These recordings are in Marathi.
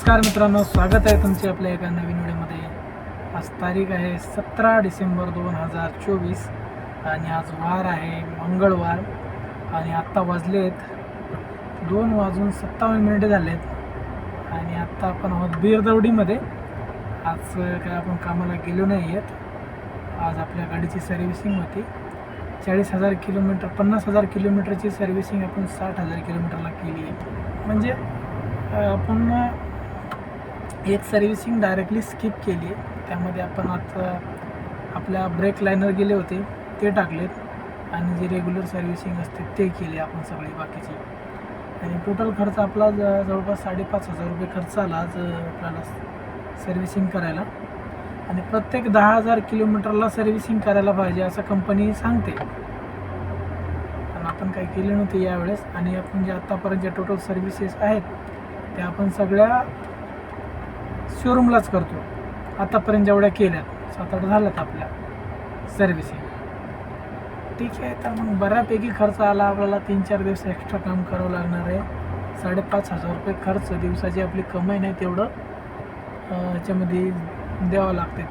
नमस्कार मित्रांनो, स्वागत आहे तुमचे आपल्या एका नवीन व्हिडिओमध्ये। आज तारीख आहे 17 डिसेंबर 2024 आणि आज वार आहे मंगळवार आणि आत्ता वाजलेत 2:57 झालेत आणि आत्ता आपण आहोत बीरदवडीमध्ये। आज काय आपण कामाला गेलो नाही आहेत। आज आपल्या गाडीची सर्व्हिसिंग होती। 40,000 किलोमीटर 50,000 किलोमीटरची सर्व्हिसिंग आपण 60,000 किलोमीटरला केली आहे। म्हणजे आपण एक सर्व्हिसिंग डायरेक्टली स्किप केली आहे। त्यामध्ये आपण आता आपल्या ब्रेक लायनर गेले होते ते टाकलेत आणि जे रेग्युलर सर्व्हिसिंग असते ते केले आपण सगळे बाकीचे। आणि टोटल खर्च आपला जवळपास 5,500 रुपये खर्च आला आज आपल्याला सर्व्हिसिंग करायला। आणि प्रत्येक 10,000 किलोमीटरला सर्व्हिसिंग करायला पाहिजे असं कंपनी सांगते, पण आपण काही केले नव्हते यावेळेस। आणि आपण जे आत्तापर्यंत जे टोटल सर्व्हिसेस आहेत त्या आपण सगळ्या शोरूमलाच करतो। आतापर्यंत जेवढ्या केल्यात 7-8 झाल्यात आपल्या सर्व्हिसिंग। ठीक आहे, तर मग बऱ्यापैकी खर्च आला आपल्याला। 3-4 दिवस एक्स्ट्रा काम करावं लागणार आहे। 5,500 रुपये खर्च, दिवसाची आपली कमाई नाही तेवढं ह्याच्यामध्ये द्यावं लागते।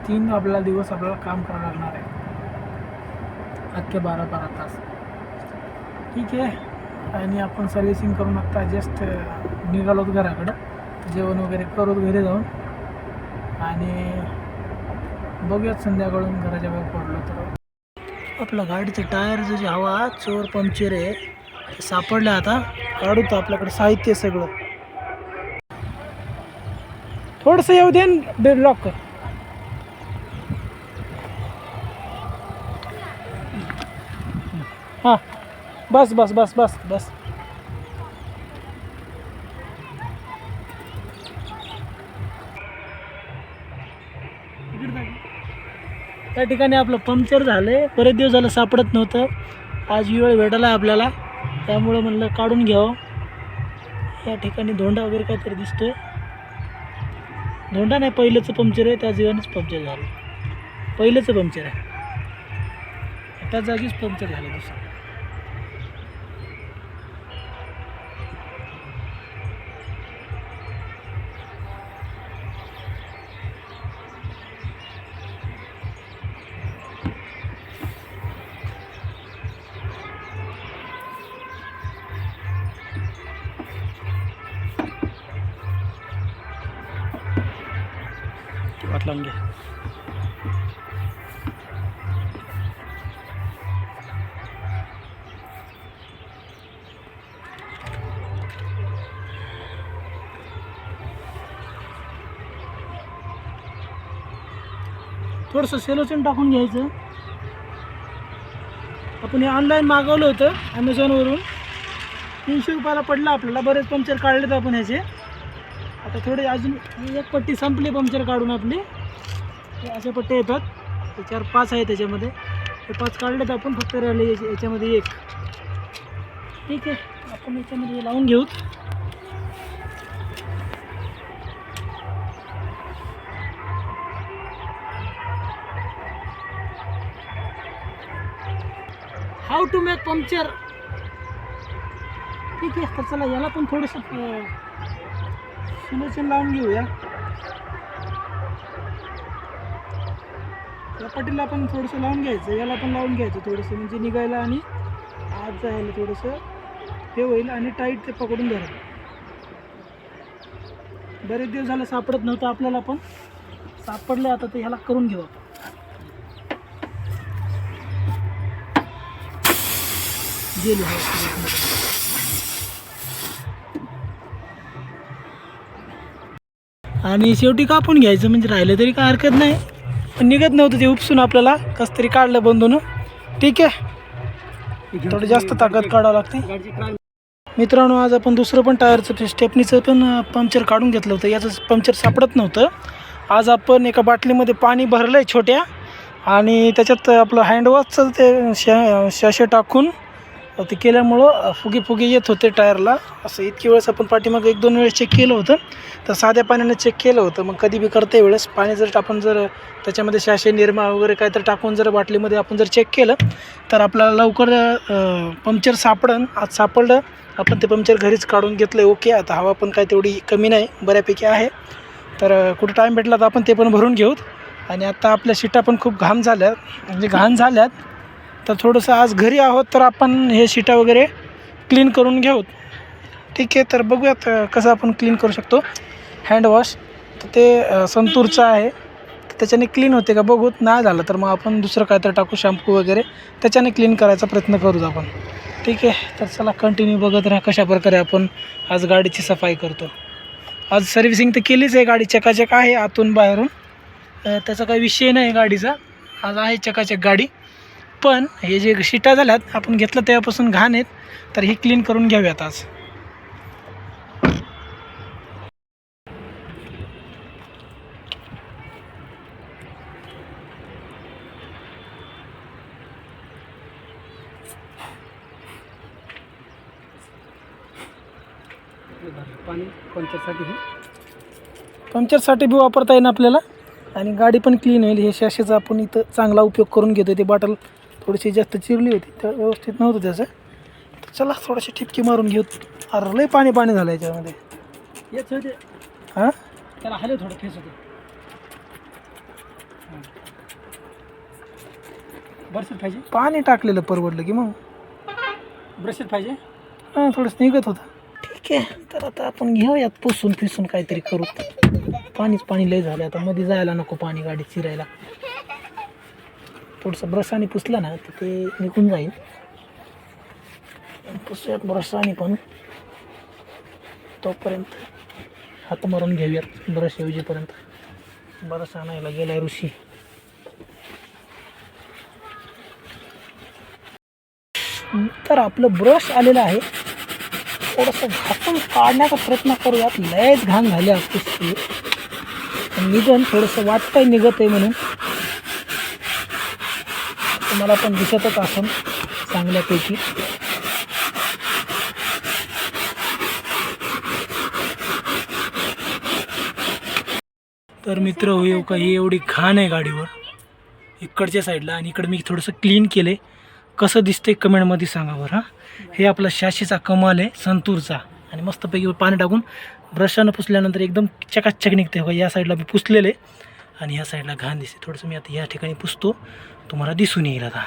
3 आपल्याला दिवस आपल्याला काम करावं लागणार आहे, अख्खे 12-12 तास। ठीक आहे, आणि आपण सर्व्हिसिंग करून आत्ता जस्ट निघालोत घराकडं। जेवण वगैरे करू घरी जाऊन आणि बघूयात संध्याकाळून घराच्या बाहेर पडलो तर। आपल्या गाडीचं टायरचं जे हवा चोर पंक्चर आहे ते सापडलं। आता काढूत, आपल्याकडे साहित्य सगळं। थोडंसं येऊ दे, लॉक कर। हां, बस बस बस बस बस। त्या ठिकाणी आपलं पंक्चर झालं, बरेच दिवस झालं सापडत नव्हतं। आज वेळ भेटला आपल्याला, त्यामुळं म्हणलं काढून घ्यावं। या ठिकाणी धोंडा वगैरे काहीतरी दिसतोय। धोंडा नाही, पहिलंचं पंक्चर आहे, त्या जीवानेच पंक्चर झालं। पहिलंचं पंक्चर आहे, त्या जागीच पंक्चर झालं दुसरं। वाटलं घे। थोडंसं सेलोचन टाकून घ्यायचं। आपण हे ऑनलाईन मागवलं होतं ॲमेझॉनवरून, 300 रुपयाला पडलं आपल्याला। बरेच पंक्चर काढलेत आपण ह्याचे। आता थोडे अजून एक पट्टी संपली पंक्चर काढून आपली। हे अशा पट्ट्या येतात, ते 4-5 आहे त्याच्यामध्ये। हे 5 काढलेत आपण, फक्त राहिले याच्यामध्ये 1। ठीक आहे, आपण याच्यामध्ये लावून घेऊ। How to make puncture. ठीक आहे, तर चला याला पण थोडंसं सोल्युशन लावून घेऊया। या पट्टीला आपण थोडंसं लावून घ्यायचं, याला पण लावून घ्यायचं थोडंसं, म्हणजे निघायला आणि आत जायला थोडंसं हे होईल आणि टाईट ते पकडून धरायचं। बरेच दिवस झालं सापडत नव्हतं आपल्याला, पण सापडले आता, तर ह्याला करून घेऊ आपण। गेलो आणि शेवटी कापून घ्यायचं, म्हणजे राहिलं तरी काय हरकत नाही। पण निघत नव्हतं ते उपसून, आपल्याला कसं तरी काढलं बंधून। ठीक आहे, थोडं जास्त ताकद काढावं लागते। मित्रांनो, आज आपण दुसरं पण टायरचं स्टेपनीचं पण पंक्चर काढून घेतलं होतं। याचं पंक्चर सापडत नव्हतं। आज आपण एका बाटलीमध्ये पाणी भरलं आहे छोट्या, आणि त्याच्यात आपलं हँडवॉशचं ते शॅशे टाकून ते केल्यामुळं फुगे येत होते टायरला। असं इतकी वेळेस आपण पाठीमागं 1-2 वेळेस चेक केलं होतं, तर साध्या पाण्याने चेक केलं होतं। मग कधी बी करते वेळेस पाणी जर आपण त्याच्यामध्ये शॅशे निरमा वगैरे काय तर टाकून जर बाटलीमध्ये आपण जर चेक केलं तर आपल्याला लवकर पंक्चर सापडन। आज सापडलं आपण ते पंक्चर घरीच काढून घेतलं आहे. ओके, आता हवा पण काय तेवढी कमी नाही, बऱ्यापैकी आहे. तर कुठं टाईम भेटला तर आपण ते पण भरून घेऊत. आणि आता आपल्या सीटा पण खूप घाण झाल्यात, म्हणजे घाण झाल्यात. तर थोडंसं आज घरी आहोत तर आपण हे सीटा वगैरे क्लीन करून घेऊत. ठीक आहे, तर बघूयात कसं आपण क्लीन करू शकतो. हँडवॉश तर ते संतूरचं आहे, तर त्याच्याने क्लीन होते का बघूत. नाही झालं तर मग आपण दुसरं काय तर टाकू, शॅम्पू वगैरे, त्याच्याने क्लीन करायचा प्रयत्न करूच आपण. ठीक आहे, तर चला कंटिन्यू बघत राहा कशा प्रकारे आपण आज गाडीची सफाई करतो. आज सर्व्हिसिंग तर केलीच आहे, गाडी चकाचक आहे आतून बाहेरून, त्याचा काही विषय नाही गाडीचा. आज आहे चकाचक गाडी. पण हे जे शिटा झाल्यात आपण घेतलं तेव्हापासून घाण आहेत, तर ही क्लीन करून घ्याव्यात आज. पाणी पंक्चरसाठी बी वापरता येईल आपल्याला, आणि गाडी पण क्लीन होईल. हे शॅशेचा आपण इथं चांगला उपयोग करून घेतो. ती बॉटल थोडीशी जास्त चिरली होती, तर व्यवस्थित नव्हतं त्याचं. तर चला थोडीशी ठिपकी मारून घेऊ. अरे लय पाणी पाणी झालं याच्यामध्ये. येच होते, हां, त्याला हले थोडं फेस होते. ब्रशेट पाहिजे, पाणी टाकलेलं परवडलं की मग. ब्रशेट पाहिजे. हां, थोडंसं निघत होतं. ठीक आहे, तर आता आपण घेऊयात पुसून फिसून काहीतरी करू. पाणीच पाणी लय झालं, आता मध्ये जायला नको पाणी गाडी चिरायला. थोडंसं ब्रशाने पुसलं ना तर ते निघून जाईल. पुसूयात ब्रशाने पण, तोपर्यंत हात मारून घेऊयात ब्रश ऐवजीपर्यंत. ब्रश आणायला गेलाय ऋषी. तर आपलं ब्रश आलेलं आहे. थोडंसं घासून काढण्याचा प्रयत्न करूयात. लयच घाण झाली पुसते, निघन थोडंसं वाटतंय निघत आहे म्हणून. तुम्हाला पण दिसतच असेल चांगल्यापैकी. तर मित्र होईल का, ही एवढी घाण आहे गाडीवर इकडच्या साईडला, आणि इकडं मी थोडंसं क्लीन केलं आहे. कसं दिसतंय कमेंटमध्ये सांगा बरं. हां, हे आपला शॅशीचा कमाल आहे संतूरचा, आणि मस्तपैकी पाणी टाकून ब्रशानं पुसल्यानंतर एकदम चकाचक निघते. बघा या साईडला मी पुसलेलं आहे, आणि ह्या साईडला घाण दिसते. थोडंसं मी आता या ठिकाणी पुसतो, तुम्हाला दिसून येईल आता.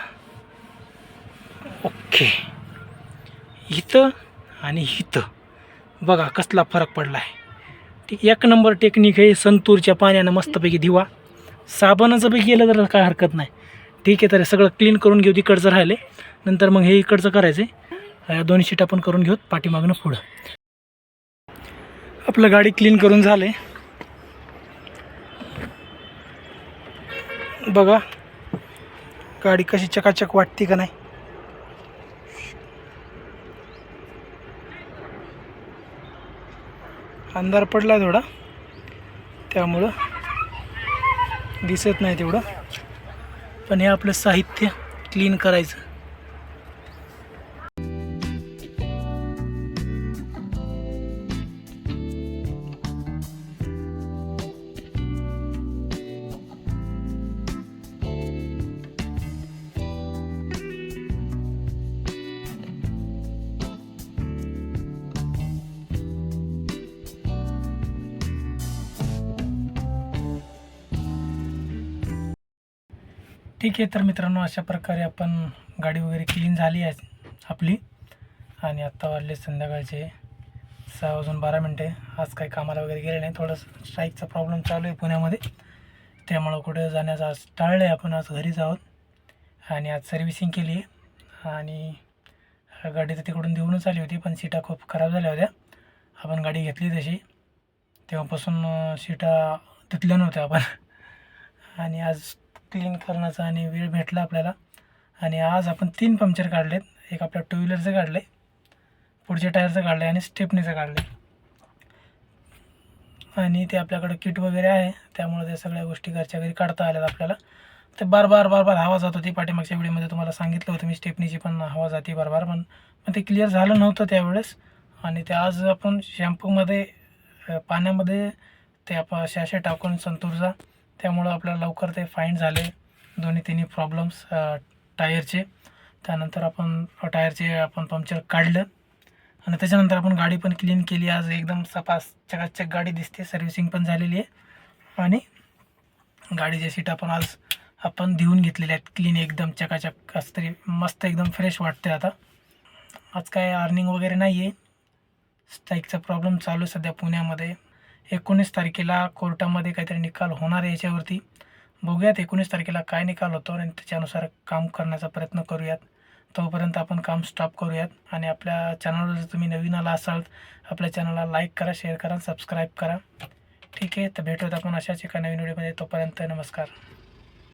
ओके, इथं आणि इथं बघा कसला फरक पडला आहे. ठीक, एक नंबर टेक्निक आहे. संतूरच्या पाण्यानं मस्तपैकी दिवा, साबणाचं बी केलं तर काय हरकत नाही. ठीक आहे, तर सगळं क्लीन करून घेऊ. इकडचं राहिले, नंतर मग हे इकडचं करायचं आहे. दोन्ही शीट आपण करून घेऊ पाठीमागनं पुढं. आपलं गाडी क्लीन करून झाले बघा, गाडी कशी चकाचक वाटते का नाही. अंधार पडला थोडा, त्यामुळं दिसत नाही तेवढं. पण हे आपलं साहित्य क्लीन करायचं. ठीक आहे, तर मित्रांनो अशा प्रकारे आपण गाडी वगैरे क्लीन झाली आहे आपली. आणि आत्ता वाजले संध्याकाळचे 6:12. आज काही कामाला वगैरे गेले नाही, थोडंसं स्ट्राईकचा प्रॉब्लेम चालू आहे पुण्यामध्ये, त्यामुळं कुठे जाण्याचं आज टाळलं आहे. आपण आज घरीच आहोत, आणि आज सर्व्हिसिंग केली आहे. आणि गाडी तर तिकडून देऊनच आली होती, पण सीटा खूप खराब झाल्या होत्या. आपण गाडी घेतली तशी, तेव्हापासून सीटा धुतल्या नव्हत्या आपण. आणि आज क्लीन करण्याचा आणि वेळ भेटला आपल्याला. आणि आज आपण 3 पंक्चर काढलेत. एक आपल्या टू व्हीलरचं काढलं आहे, पुढच्या टायरचं काढलं आहे, आणि स्टेपनीचं काढलं आहे. आणि ते आपल्याकडं किट वगैरे आहे, त्यामुळे त्या सगळ्या गोष्टी घरच्या घरी काढता आल्यात आपल्याला. ते बार हवा जात होती. पाठीमागच्या व्हिडिओमध्ये तुम्हाला सांगितलं होतं मी, स्टेपनीची पण हवा जाते बार पण ते क्लिअर झालं नव्हतं त्यावेळेस. आणि ते आज आपण शॅम्पूमध्ये पाण्यामध्ये ते आपण शॅशे टाकून संतूरचा, त्यामुळं आपल्याला लवकर ते फाईंड झाले दोन्ही तिन्ही प्रॉब्लेम्स टायरचे. त्यानंतर आपण टायरचे पंक्चर काढलं, आणि त्याच्यानंतर आपण गाडी पण क्लीन केली आज, एकदम सपास चकाचक गाडी दिसते, सर्व्हिसिंग पण झालेली आहे आणि गाडीच्या सीट आपण आज आपण धुवून घेतलेल्या आहेत क्लीन, एकदम चकाचक असं तरी मस्त एकदम फ्रेश वाटते. आता आज काय अर्निंग वगैरे नाही आहे, स्ट्राईकचा प्रॉब्लेम चालू आहे सध्या पुण्यामध्ये. 19 तारखेला कोर्टामध्ये काहीतरी निकाल होणार आहे याच्यावरती. बघूयात 19 तारखेला काय निकाल होतो आणि त्याच्यानुसार काम करण्याचा प्रयत्न करूयात. तोपर्यंत आपण काम स्टॉप करूयात. आणि आपल्या चॅनलवर जर तुम्ही नवीन आला असाल, आपल्या चॅनलला लाईक करा, शेअर करा, सबस्क्राईब करा. ठीक आहे, तर भेटूयात आपण अशाच एका नवीन व्हिडिओमध्ये. तोपर्यंत नमस्कार.